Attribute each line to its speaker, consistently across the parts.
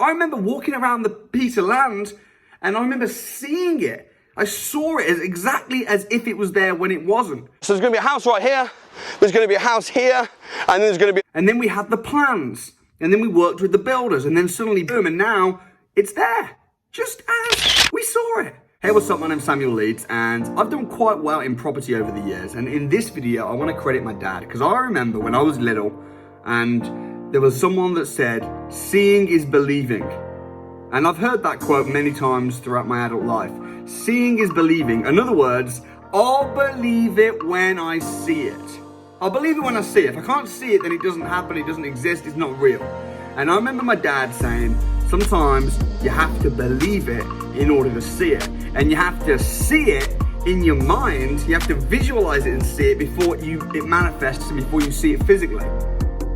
Speaker 1: I remember walking around the piece of land and I remember seeing it. I saw it exactly as if it was there when it wasn't.
Speaker 2: So there's going to be a house right here, there's going to be a house here, and then there's going to be...
Speaker 1: And then we had the plans, and then we worked with the builders, and then suddenly, boom, and now it's there, just as we saw it. Hey, what's up? My name's Samuel Leeds, and I've done quite well in property over the years. And in this video, I want to credit my dad, because I remember when I was little, and there was someone that said, seeing is believing. And I've heard that quote many times throughout my adult life. Seeing is believing. In other words, I'll believe it when I see it. I'll believe it when I see it. If I can't see it, then it doesn't happen, it doesn't exist, it's not real. And I remember my dad saying, sometimes you have to believe it in order to see it. And you have to see it in your mind, you have to visualize it and see it before it manifests and before you see it physically.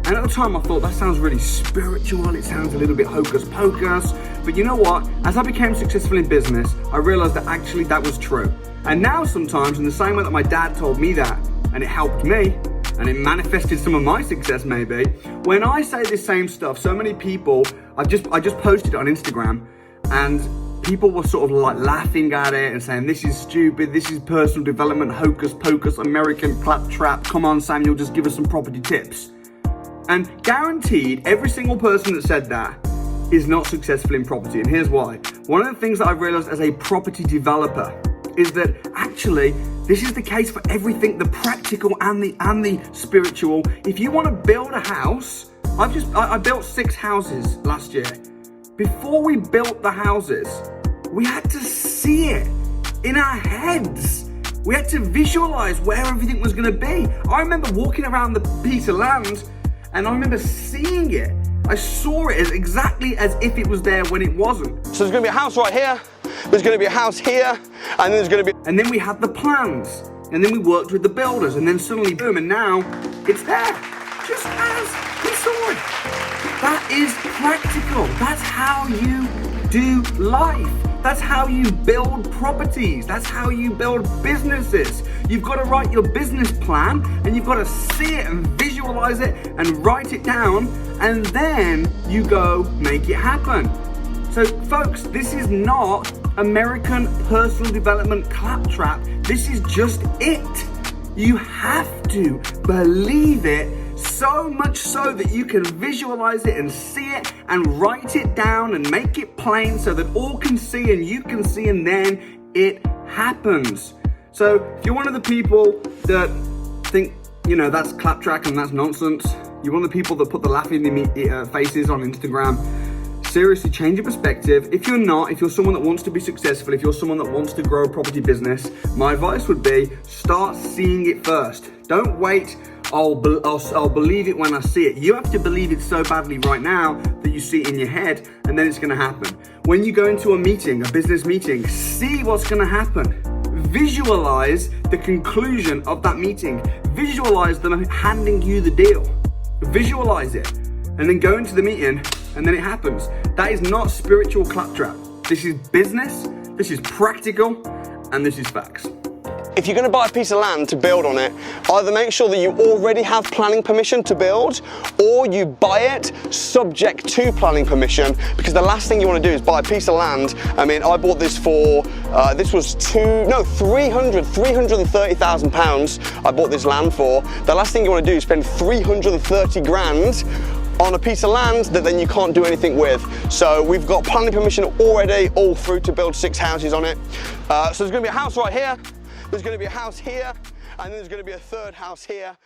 Speaker 1: And at the time I thought, that sounds really spiritual, it sounds a little bit hocus pocus. But you know what? As I became successful in business, I realized that actually that was true. And now sometimes, in the same way that my dad told me that, and it helped me, and it manifested some of my success maybe, when I say this same stuff, so many people, I just posted it on Instagram, and people were sort of like laughing at it and saying, this is stupid, this is personal development, hocus pocus, American claptrap, come on Samuel, just give us some property tips. And guaranteed, every single person that said that is not successful in property, and here's why. One of the things that I've realized as a property developer is that actually, this is the case for everything, the practical and the spiritual. If you want to build a house, I built 6 houses last year. Before we built the houses, we had to see it in our heads. We had to visualize where everything was going to be. I remember walking around the piece of land and I remember seeing it. I saw it exactly as if it was there when it wasn't.
Speaker 2: So there's going to be a house right here, there's going to be a house here, and then there's going to be...
Speaker 1: And then we had the plans, and then we worked with the builders, and then suddenly, boom, and now it's there, just as we saw it. That is practical. That's how you do life. That's how you build properties. That's how you build businesses. You've got to write your business plan and you've got to see it and visualize it and write it down, and then you go make it happen. So folks, this is not American personal development claptrap. This is just it. You have to believe it, so much so that you can visualize it and see it and write it down and make it plain so that all can see and you can see, and then it happens. So if you're one of the people that think, you know, that's claptrap and that's nonsense, you're one of the people that put the laughing faces on Instagram, seriously, change your perspective. If you're not, if you're someone that wants to be successful, if you're someone that wants to grow a property business, my advice would be start seeing it first. Don't wait, I'll believe it when I see it. You have to believe it so badly right now that you see it in your head, and then it's gonna happen. When you go into a meeting, a business meeting, see what's gonna happen. Visualize the conclusion of that meeting. Visualize them handing you the deal. Visualize it, and then go into the meeting, and then it happens. That is not spiritual claptrap. This is business, this is practical, and this is facts.
Speaker 2: If you're going to buy a piece of land to build on it, either make sure that you already have planning permission to build, or you buy it subject to planning permission, because the last thing you want to do is buy a piece of land. I mean, I bought this for, this was £330,000 I bought this land for. The last thing you want to do is spend 330 grand on a piece of land that then you can't do anything with. So we've got planning permission already all through to build 6 houses on it. So there's going to be a house right here, there's going to be a house here, and then there's going to be a third house here.